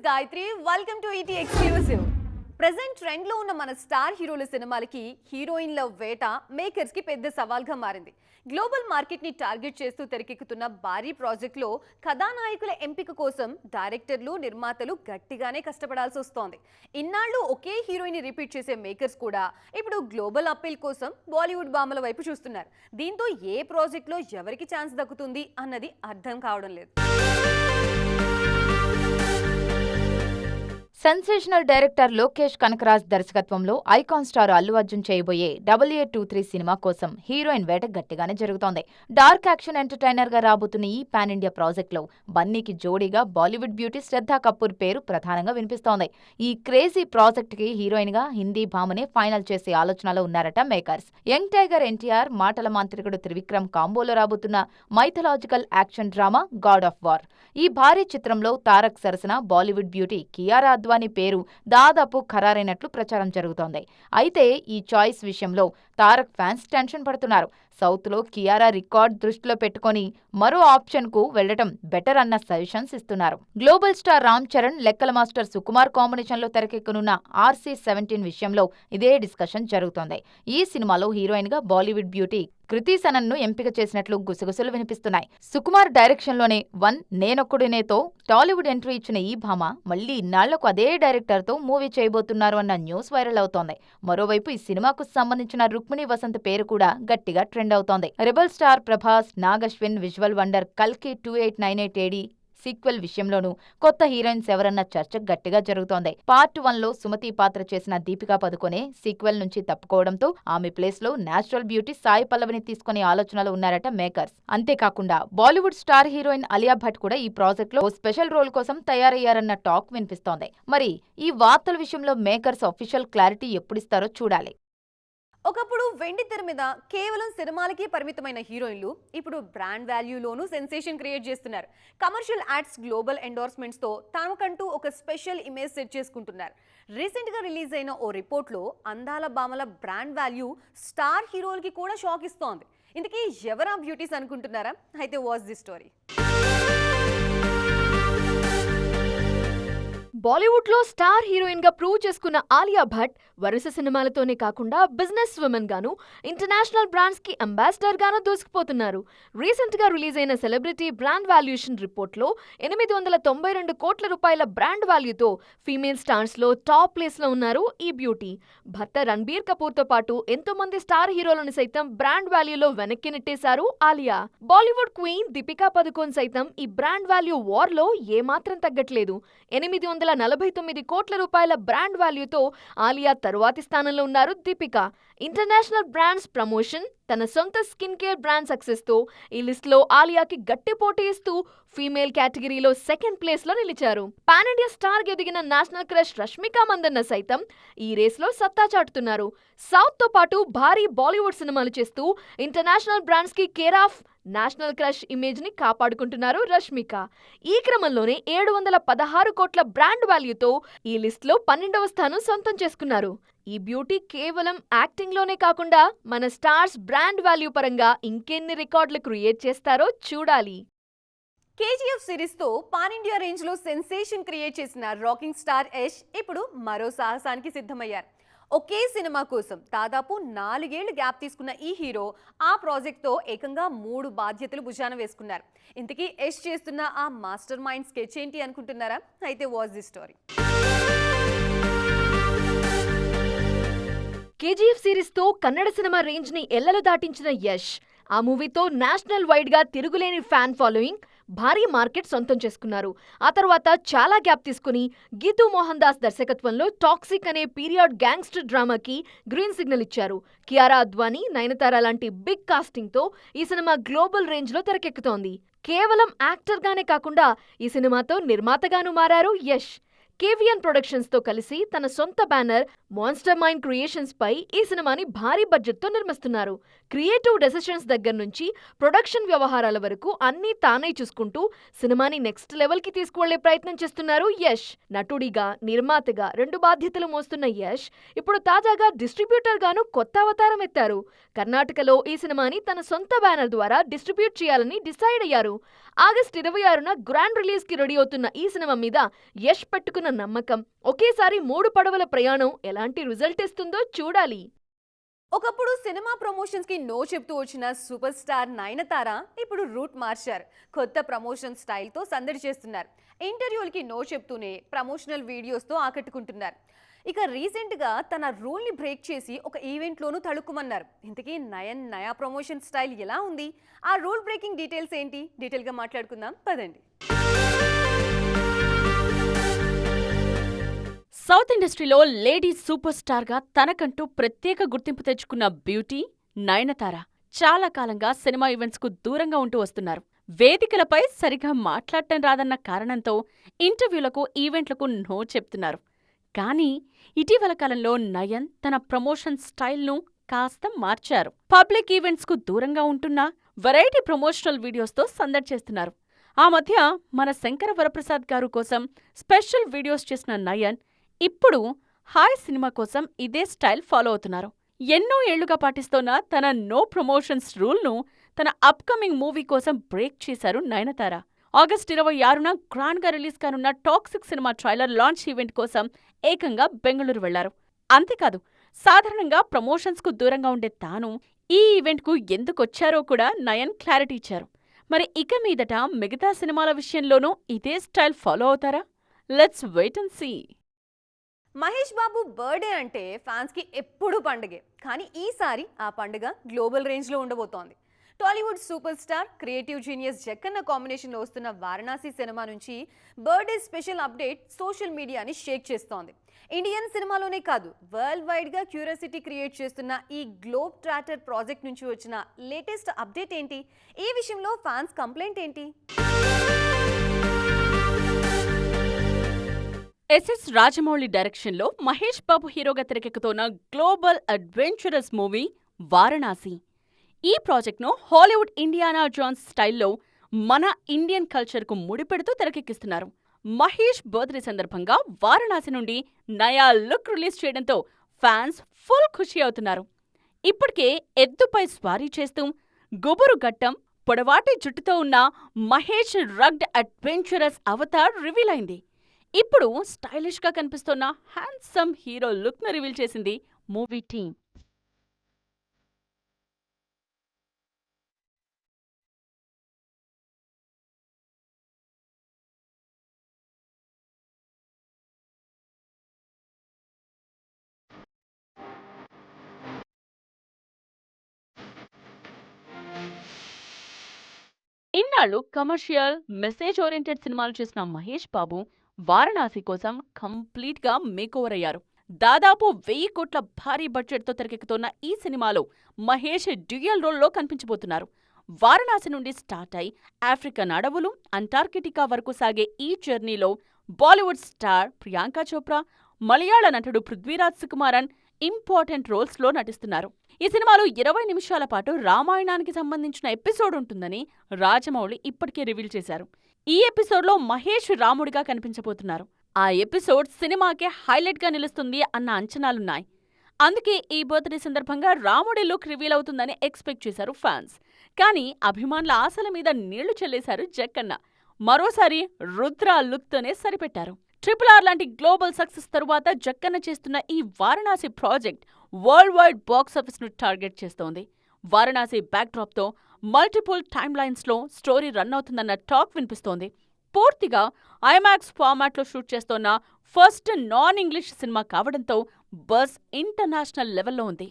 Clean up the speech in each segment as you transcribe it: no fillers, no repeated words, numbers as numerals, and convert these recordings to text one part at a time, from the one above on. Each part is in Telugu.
Gayatri. Welcome to ET Exclusive. Present trend లో ఉన్న మన స్టార్ హీరోల సినిమాలకి హీరోయిన్ల వేట మేకర్స్ కి పెద్ద సవాల్గా మారింది. గ్లోబల్ మార్కెట్ ని టార్గెట్ చేస్తూ తెరకెక్కుతున్న భారీ ప్రాజెక్ట్ లో కథానాయకుల ఎంపిక కోసం డైరెక్టర్లు నిర్మాతలు గట్టిగానే కష్టపడాల్సి వస్తోంది. ఇన్నాళ్ళు ఒకే హీరోయిన్ రిపీట్ చేసే మేకర్స్ కూడా ఇప్పుడు గ్లోబల్ అప్పీల్ కోసం బాలీవుడ్ భామల వైపు చూస్తున్నారు. దీంతో ఏ ప్రాజెక్ట్ లో ఎవరికి ఛాన్స్ దక్కుతుంది అన్నది అర్థం కావడం లేదు. సెన్సేషనల్ డైరెక్టర్ లోకేష్ కనకరాజ్ దర్శకత్వంలో ఐకాన్ స్టార్ అల్లు అర్జున్ చేయబోయే 8823 సినిమా కోసం హీరోయిన్ వేట గట్టిగానే జరుగుతోంది. డార్క్ యాక్షన్ ఎంటర్టైనర్ గా రాబోతున్న ఈ పాన్ ఇండియా ప్రాజెక్టులో బన్నీకి జోడీగా బాలీవుడ్ బ్యూటీ శ్రద్ధా కపూర్ పేరు ప్రధానంగా వినిపిస్తోంది. ఈ క్రేజీ ప్రాజెక్ట్ కి హీరోయిన్ గా హిందీ భామనే ఫైనల్ చేసే ఆలోచనలో ఉన్నారట మేకర్స్. యంగ్ టైగర్ ఎన్టీఆర్, మాటల మాంత్రికుడు త్రివిక్రమ్ కాంబోలో రాబోతున్న mythological action drama God of war. ఈ భారీ చిత్రంలో తారక్ సరసన బాలీవుడ్ బ్యూటీ కియారా అద్వానీ పేరు దాదాపు ఖరారైనట్లు ప్రచారం జరుగుతోంది. అయితే ఈ చాయిస్ విషయంలో తారక్ ఫ్యాన్స్ టెన్షన్ పడుతున్నారు. సౌత్ లో కియారా రికార్డ్ దృష్టిలో పెట్టుకుని మరో ఆప్షన్ కు వెళ్లడం బెటర్ అన్న సజెషన్స్ ఇస్తున్నారు. గ్లోబల్ స్టార్ రామ్ చరణ్, లెక్కల మాస్టర్ సుకుమార్ కాంబినేషన్ లో తెరకెక్కనున్న RC-17 విషయంలో ఇదే డిస్కషన్ జరుగుతోంది. ఈ సినిమాలో హీరోయిన్ గా బాలీవుడ్ బ్యూటీ కృతి సనన్ ను ఎంపిక చేసినట్లు గుసగుసలు వినిపిస్తున్నాయి. సుకుమార్ డైరెక్షన్ లోనే వన్ నేనొక్కడినేతో టాలీవుడ్ ఎంట్రీ ఇచ్చిన ఈ భామ మళ్లీ ఇన్నాళ్లకు అదే డైరెక్టర్ తో మూవీ చేయబోతున్నారు అన్న న్యూస్ వైరల్ అవుతోంది. మరోవైపు ఈ సినిమాకు సంబంధించిన రుక్మిణి వసంత్ పేరు కూడా గట్టిగా ట్రెండ్ అవుతోంది. Rebel star Prabhas, Nag Ashwin visual wonder కల్కి 2898 AD సీక్వెల్ విషయంలోనూ కొత్త హీరోయిన్స్ ఎవరన్న చర్చ గట్టిగా జరుగుతోంది. పార్ట్ 1 లో సుమతి పాత్ర చేసిన దీపికా పదుకొనే సీక్వెల్ నుంచి తప్పుకోవడంతో ఆమె ప్లేస్ లో నేచురల్ బ్యూటీ సాయి పల్లవిని తీసుకునే ఆలోచనలో ఉన్నారట మేకర్స్. అంతేకాకుండా బాలీవుడ్ స్టార్ హీరోయిన్ అలియా భట్ కూడా ఈ ప్రాజెక్ట్ లో స్పెషల్ రోల్ కోసం తయారయ్యారన్న టాక్ వినిపిస్తోంది. మరి ఈ వార్తల విషయంలో మేకర్స్ అఫీషియల్ క్లారిటీ ఎప్పుడిస్తారో చూడాలి. ఒకప్పుడు వెండి తెర మీద కేవలం సినిమాలకి పరిమితమైన హీరోయిన్లు ఇప్పుడు బ్రాండ్ వాల్యూలోనూ సెన్సేషన్ క్రియేట్ చేస్తున్నారు. కమర్షియల్ యాడ్స్, గ్లోబల్ ఎండోర్స్మెంట్స్ తో తమకంటూ ఒక స్పెషల్ ఇమేజ్ సెట్ చేసుకుంటున్నారు. రీసెంట్ గా రిలీజ్ అయిన ఓ రిపోర్ట్ లో అందాల భామల బ్రాండ్ వాల్యూ స్టార్ హీరోలకి కూడా షాక్ ఇస్తోంది. ఇంతకీ ఎవరా బ్యూటీస్ అనుకుంటున్నారా? అయితే వాచ్ ది స్టోరీ. బాలీవుడ్ లో స్టార్ హీరోయిన్ గా ప్రూవ్ చేసుకున్న ఆలియా భట్ వరుస సినిమాలతోనే కాకుండా బిజినెస్ ఉమెన్ గాను, ఇంటర్నేషనల్ బ్రాండ్స్ కి అంబాసిడర్ గాను దూసుకుపోతున్నారు. రీసెంట్ గా రిలీజ్ అయిన సెలబ్రిటీ బ్రాండ్ వాల్యుయేషన్ రిపోర్ట్ లో 892 కోట్ల రూపాయల బ్రాండ్ వాల్యూతో ఫీమేల్ స్టార్స్ లో టాప్ ప్లేస్ లో ఉన్నారు ఈ బ్యూటీ. భర్త రణబీర్ కపూర్ తో పాటు ఎంతో మంది స్టార్ హీరోలను సైతం బ్రాండ్ వాల్యూలో వెనక్కి నెట్టేశారు ఆలియా. బాలీవుడ్ క్వీన్ దీపికా పదుకోన్ సైతం ఈ బ్రాండ్ వాల్యూ వార్ లో ఏమాత్రం తగ్గట్లేదు. 849 కోట్ల రూపాయల బ్రాండ్ వాల్యూతో ఆలియా తరువాతి స్థానంలో ఉన్నారు దీపిక. ఇంటర్నేషనల్ బ్రాండ్స్ ప్రమోషన్, తన సొంత స్కిన్ కేర్ బ్రాండ్ సక్సెస్ తో ఈ లిస్ట్ లో ఆలియాకి గట్టి పోటీ ఇస్తూ ఫీమేల్ కేటగిరీలో సెకండ్ ప్లేస్ లో నిలిచారు. పాన్ ఇండియా స్టార్ గా ఎదిగిన నేషనల్ క్రష్ రష్మిక మందన్న సైతం ఈ రేస్ లో సత్తా చాటుతున్నారు. సౌత్ తో పాటు భారీ బాలీవుడ్ సినిమాలు చేస్తూ ఇంటర్నేషనల్ బ్రాండ్స్ కి care of national crush image ని కాపాడుకుంటున్నారు రష్మిక. ఈ క్రమంలోనే 716 కోట్ల బ్రాండ్ వాల్యూతో ఈ లిస్ట్ లో 12వ స్థానం సొంతం చేసుకున్నారు. ఈ బ్యూటీ కేవలం యాక్టింగ్ లోనే కాకుండా మన స్టార్స్ బ్రాండ్ వాల్యూ పరంగా ఇంకెన్ని రికార్డులు క్రియేట్ చేస్తారో చూడాలి. KGF సిరీస్ తో పాన్ ఇండియా రేంజ్ లో సెన్సేషన్ క్రియేట్ చేసిన రాకింగ్ స్టార్ యష్ ఇప్పుడు మరో సాహసానికి సిద్ధమయ్యారు. ఒకే సినిమా కోసం దాదాపు 4 ఏళ్లు గ్యాప్ తీసుకున్న ఈ హీరో ఆ ప్రాజెక్ట్ తో ఏకంగా 3 బాధ్యతలు భుజాన వేసుకున్నారు. ఇంతకీ యష్ చేస్తున్న ఆ మాస్టర్ మైండ్ స్కెచ్ ఏంటి అనుకుంటున్నారా? అయితే watch the story. KGF series తో కన్నడ సినిమా రేంజ్ ని ఎల్లలు దాటించిన యష్ ఆ మూవీతో నేషనల్ వైడ్ గా తిరుగులేని ఫ్యాన్ ఫాలోయింగ్, భారీ మార్కెట్ సొంతం చేసుకున్నారు. ఆ తర్వాత చాలా గ్యాప్ తీసుకుని గీతూ మోహన్ దాస్ దర్శకత్వంలో టాక్సిక్ అనే పీరియడ్ గ్యాంగ్స్టర్ డ్రామాకి గ్రీన్ సిగ్నల్ ఇచ్చారు. కియారా అద్వానీ, నయనతార లాంటి బిగ్ కాస్టింగ్ తో ఈ సినిమా గ్లోబల్ రేంజ్ లో తెరకెక్కుతోంది. కేవలం యాక్టర్ గానే కాకుండా ఈ సినిమాతో నిర్మాతగాను మారారు యష్. KVN ప్రొడక్షన్స్ తో కలిసి తన సొంత బ్యానర్ మాన్స్టర్ మైండ్ క్రియేషన్స్ పై ఈ సినిమాని భారీ బడ్జెట్ తో నిర్మిస్తున్నారు. క్రియేటివ్ డెసిషన్స్ దగ్గర నుంచి ప్రొడక్షన్ వ్యవహారాల వరకు అన్నీ తానే చూసుకుంటూ సినిమాని నెక్స్ట్ లెవెల్ కి తీసుకువెళ్లే ప్రయత్నం చేస్తున్నారు యష్. నటుడిగా, నిర్మాతగా 2 బాధ్యతలు మోస్తున్న యష్ ఇప్పుడు తాజాగా డిస్ట్రిబ్యూటర్ గాను కొత్త అవతారం ఎత్తారు. కర్ణాటకలో ఈ సినిమాని తన సొంత బ్యానర్ ద్వారా డిస్ట్రిబ్యూట్ చేయాలని డిసైడ్ అయ్యారు. ఆగస్ట్ 26న గ్రాండ్ రిలీజ్ కి రెడీ అవుతున్న ఈ సినిమా మీద యష్ పెట్టుకున్న నమ్మకం, ఒకేసారి 3 పడవల ప్రయాణం ఎలాంటి రిజల్ట్ ఇస్తుందో చూడాలి. ఒకప్పుడు సినిమా ప్రమోషన్స్ కి నో చెప్తూ వచ్చిన సూపర్ స్టార్ నయనతార ఇప్పుడు రూట్ మార్చారు. కొత్త ప్రమోషన్ స్టైల్ తో సందడి చేస్తున్నారు. ఇంటర్వ్యూలకి నో చెప్తూనే ప్రమోషనల్ వీడియోస్ తో ఆకట్టుకుంటున్నారు. ఇక రీసెంట్ గా తన రూల్ ని బ్రేక్ చేసి ఒక ఈవెంట్ లోనూ తడుక్కుమన్నారు. ఇంతకీ నయా ప్రమోషన్ స్టైల్ ఎలా ఉంది, ఆ రూల్ బ్రేకింగ్ డీటెయిల్స్ ఏంటి, డీటెయిల్ గా మాట్లాడుకుందాం పదండి. సౌత్ ఇండస్ట్రీలో లేడీ సూపర్ స్టార్గా తనకంటూ ప్రత్యేక గుర్తింపు తెచ్చుకున్న బ్యూటీ నయనతార చాలా కాలంగా సినిమా ఈవెంట్స్కు దూరంగా ఉంటూ వస్తున్నారు. వేదికలపై సరిగా మాట్లాడటం రాదన్న కారణంతో ఇంటర్వ్యూలకు, ఈవెంట్లకు నో చెప్తున్నారు. కానీ ఇటీవల కాలంలో నయన్ తన ప్రమోషన్ స్టైల్ను కాస్త మార్చారు. పబ్లిక్ ఈవెంట్స్కు దూరంగా ఉంటున్నా వెరైటీ ప్రమోషనల్ వీడియోస్తో సందడి చేస్తున్నారు. ఆ మధ్య మన శంకర వరప్రసాద్ గారు కోసం స్పెషల్ వీడియోస్ చేసిన నయన్ ఇప్పుడు హాయ్ సినిమా కోసం ఇదే స్టైల్ ఫాలో అవుతున్నారు. ఎన్నో ఏళ్లుగా పాటిస్తోన్న తన నో ప్రమోషన్స్ రూల్ను తన అప్కమింగ్ మూవీ కోసం బ్రేక్ చేశారు నయనతార. ఆగస్ట్ 26న గ్రాండ్గా రిలీజ్ కానున్న toxic cinema trailer launch event కోసం ఏకంగా బెంగళూరు వెళ్లారు. అంతేకాదు, సాధారణంగా ప్రమోషన్స్కు దూరంగా ఉండే తాను ఈ ఈవెంట్కు ఎందుకొచ్చారో కూడా నయన్ క్లారిటీ ఇచ్చారు. మరి ఇక మీదట మిగతా సినిమాల విషయంలోనూ ఇదే స్టైల్ ఫాలో అవుతారా? Let's wait and see. Mahesh Babu birthday అంటే ఫ్యాన్స్ కి ఎప్పుడూ పండుగే. కానీ ఈసారి ఆ పండుగ గ్లోబల్ రేంజ్ లో ఉండబోతోంది. Tollywood super star, creative genius Jakkanna కాంబినేషన్లో వస్తున్న వారణాసి సినిమా నుంచి బర్త్డే స్పెషల్ అప్డేట్ సోషల్ మీడియాని షేక్ చేస్తోంది. ఇండియన్ సినిమాలోనే కాదు, వరల్డ్ వైడ్ గా క్యూరియాసిటీ క్రియేట్ చేస్తున్న ఈ గ్లోబ్ ట్రాటర్ ప్రాజెక్ట్ నుంచి వచ్చిన లేటెస్ట్ అప్డేట్ ఏంటి, ఈ విషయంలో ఫ్యాన్స్ కంప్లైంట్ ఏంటి? ఎస్ఎస్ రాజమౌళి డైరెక్షన్లో మహేష్ బాబు హీరోగా తెరకెక్కుతోన్న గ్లోబల్ అడ్వెంచరస్ మూవీ వారణాసి. ఈ ప్రాజెక్ట్ను హాలీవుడ్ ఇండియానా జోన్స్ స్టైల్లో మన ఇండియన్ కల్చర్కు ముడిపెడుతూ తెరకెక్కిస్తున్నారు. మహేష్ బర్త్డే సందర్భంగా వారణాసి నుండి నయా లుక్ రిలీజ్ చేయడంతో ఫ్యాన్స్ ఫుల్ ఖుషి అవుతున్నారు. ఇప్పటికే ఎద్దుపై స్వారీ చేస్తూ గుబురు గట్టం, పొడవాటి జుట్టుతో ఉన్న Mahesh rugged adventurous Avatar reveal అయింది. ఇప్పుడు స్టైలిష్ గా కనిపిస్తున్న హ్యాండ్సమ్ హీరో లుక్ ను రివీల్ చేసింది మూవీ టీమ్. ఇన్నాళ్ళు కమర్షియల్, మెసేజ్ ఓరియంటెడ్ సినిమాలు చేసిన మహేష్ బాబు వారణాసి కోసం కంప్లీట్ గా మేకోవర్ అయ్యారు. దాదాపు 1000 కోట్ల భారీ బడ్జెట్తో తెరకెక్కుతోన్న ఈ సినిమాలో మహేష్ డ్యూయల్ రోల్లో కనిపించబోతున్నారు. వారణాసి నుండి స్టార్ట్ అయి ఆఫ్రికన్ అడవులు, అంటార్కిటికా వరకు సాగే ఈ జర్నీలో బాలీవుడ్ స్టార్ ప్రియాంక చోప్రా, మలయాళ నటుడు పృథ్వీరాజ్ సుకుమారన్ ఇంపార్టెంట్ రోల్స్లో నటిస్తున్నారు. ఈ సినిమాలో 20 నిమిషాల పాటు రామాయణానికి సంబంధించిన ఎపిసోడ్ ఉంటుందని రాజమౌళి ఇప్పటికే రివీల్ చేశారు. ఈ ఎపిసోడ్లో మహేష్ రాముడిగా కనిపించబోతున్నారు. ఆ ఎపిసోడ్ సినిమాకే హైలైట్గా నిలుస్తుంది అన్న అంచనాలున్నాయి. అందుకే ఈ బర్త్డే సందర్భంగా రాముడి లుక్ రివీల్ అవుతుందని ఎక్స్పెక్ట్ చేశారు ఫ్యాన్స్. కానీ అభిమానుల ఆశల మీద నీళ్లు చెల్లేశారు జక్కన్న. మరోసారి రుద్ర లుక్తోనే సరిపెట్టారు. RRR లాంటి గ్లోబల్ సక్సెస్ తరువాత జక్కన్న చేస్తున్న ఈ Varanasi project world wide box office ను టార్గెట్ చేస్తోంది. వారణాసి బ్యాక్డ్రాప్తో మల్టిపుల్ టైమ్ లైన్స్లో స్టోరీ రన్ అవుతుందన్న టాక్ వినిపిస్తోంది. పూర్తిగా ఐమాక్స్ ఫార్మాట్లో షూట్ చేస్తోన్న ఫస్ట్ నాన్ ఇంగ్లీష్ సినిమా కావడంతో బజ్ ఇంటర్నేషనల్ లెవెల్లో ఉంది.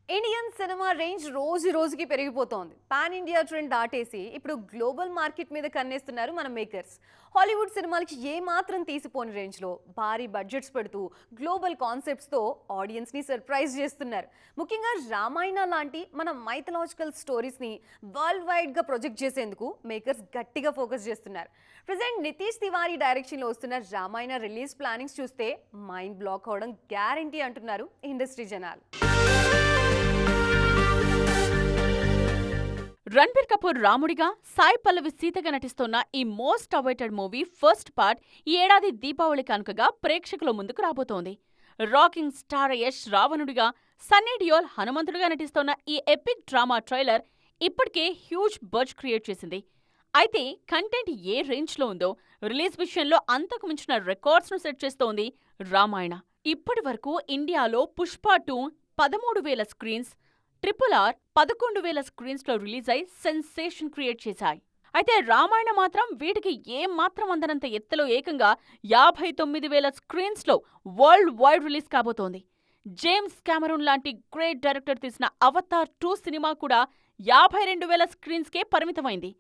ఇండియన్ సినిమా రేంజ్ రోజు రోజుకి పెరిగిపోతోంది. పాన్ ఇండియా ట్రెండ్ దాటేసి ఇప్పుడు గ్లోబల్ మార్కెట్ మీద కన్నేస్తున్నారు మన మేకర్స్. హాలీవుడ్ సినిమాలకి ఏమాత్రం తీసిపోని రేంజ్లో భారీ బడ్జెట్స్ పెడుతూ గ్లోబల్ కాన్సెప్ట్స్తో ఆడియన్స్ని సర్ప్రైజ్ చేస్తున్నారు. ముఖ్యంగా రామాయణ లాంటి మన మైథలాజికల్ స్టోరీస్ని వరల్డ్ వైడ్గా ప్రొజెక్ట్ చేసేందుకు మేకర్స్ గట్టిగా ఫోకస్ చేస్తున్నారు. ప్రజెంట్ నితీష్ తివారీ డైరెక్షన్లో వస్తున్న రామాయణ రిలీజ్ ప్లానింగ్స్ చూస్తే మైండ్ బ్లాక్ అవడం గ్యారంటీ అంటున్నారు ఇండస్ట్రీ జనాలు. రణ్బీర్ కపూర్ రాముడిగా, సాయి పల్లవి సీతగా నటిస్తోన్న ఈ most awaited movie first part ఈ ఏడాది దీపావళి కానుకగా ప్రేక్షకుల ముందుకు రాబోతోంది. రాకింగ్ స్టార్ యష్ రావణుడిగా, సన్నీ డియోల్ హనుమంతుడిగా నటిస్తోన్న ఈ ఎపిక్ డ్రామా ట్రైలర్ ఇప్పటికే హ్యూజ్ బజ్ క్రియేట్ చేసింది. అయితే కంటెంట్ ఏ రేంజ్లో ఉందో రిలీజ్ విషయంలో అంతకు మించిన రికార్డ్స్ను సెట్ చేస్తోంది రామాయణ. ఇప్పటి వరకు ఇండియాలో పుష్ప 2 13,000 స్క్రీన్స్, RRR 11,000 స్క్రీన్స్లో రిలీజ్ అయి సెన్సేషన్ క్రియేట్ చేశాయి. అయితే రామాయణ మాత్రం వీటికి ఏమాత్రం అందనంత ఎత్తులో ఏకంగా 59,000 స్క్రీన్స్లో వరల్డ్ వైడ్ రిలీజ్ కాబోతోంది. జేమ్స్ కెమెరూన్ లాంటి గ్రేట్ డైరెక్టర్ తీసిన అవతార్ 2 సినిమా కూడా 52,000 స్క్రీన్స్కే పరిమితమైంది.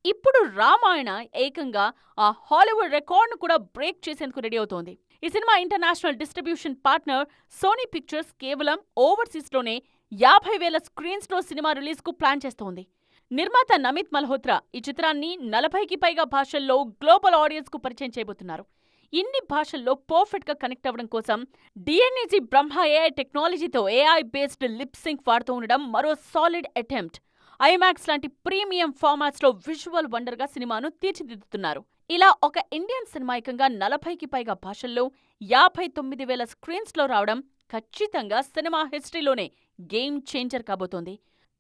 ఇప్పుడు రామాయణ ఏకంగా ఆ హాలీవుడ్ రికార్డ్ను కూడా బ్రేక్ చేసేందుకు రెడీ అవుతోంది. ఈ cinema international distribution partner Sony Pictures కేవలం ఓవర్సీస్లోనే 50,000 స్క్రీన్స్లో సినిమా రిలీజ్కు ప్లాన్ చేస్తోంది. నిర్మాత నమిత్ మల్హోత్రా ఈ చిత్రాన్ని 40కి పైగా భాషల్లో గ్లోబల్ ఆడియన్స్కు పరిచయం చేయబోతున్నారు. ఇన్ని భాషల్లో పర్ఫెక్ట్గా కనెక్ట్ అవ్వడం కోసం డిఎన్ఏజీ బ్రహ్మ ఏఐ టెక్నాలజీతో ఏఐ బేస్డ్ లిప్ సింక్ వాడుతూ ఉండడం మరో సాలిడ్ అటెంప్ట్. ఐమాక్స్ లాంటి ప్రీమియం ఫార్మాట్స్లో విజువల్ వండర్గా సినిమాను తీర్చిదిద్దుతున్నారు. ఇలా ఒక ఇండియన్ సినిమా ఏకంగా 40కి పైగా భాషల్లో 59,000 స్క్రీన్స్లో రావడం ఖచ్చితంగా సినిమా హిస్టరీలోనే గేమ్ చేంజర్ కాబోతోంది.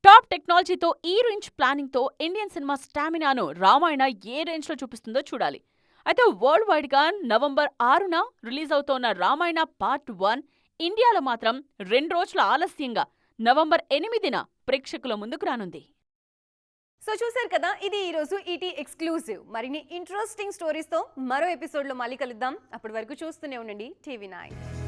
టాప్ టెక్నాలజీతో ఈ రేంజ్ ప్లానింగ్తో ఇండియన్ సినిమా స్టామినాను రామాయణ ఏ రేంజ్లో చూపిస్తుందో చూడాలి. అయితే వరల్డ్ వైడ్గా నవంబర్ 6న రిలీజ్ అవుతోన్న రామాయణ పార్ట్ 1 ఇండియాలో మాత్రం 2 రోజుల ఆలస్యంగా నవంబర్ 8న ప్రేక్షకుల ముందుకు రానుంది. సో చూశారు కదా, ఇది ఈరోజు ఈటీ ఎక్స్క్లూజివ్. మరిన్ని ఇంట్రెస్టింగ్ స్టోరీస్తో మరో ఎపిసోడ్లో మళ్ళీ కలుద్దాం. అప్పటి వరకు చూస్తూనే ఉండండి TV9.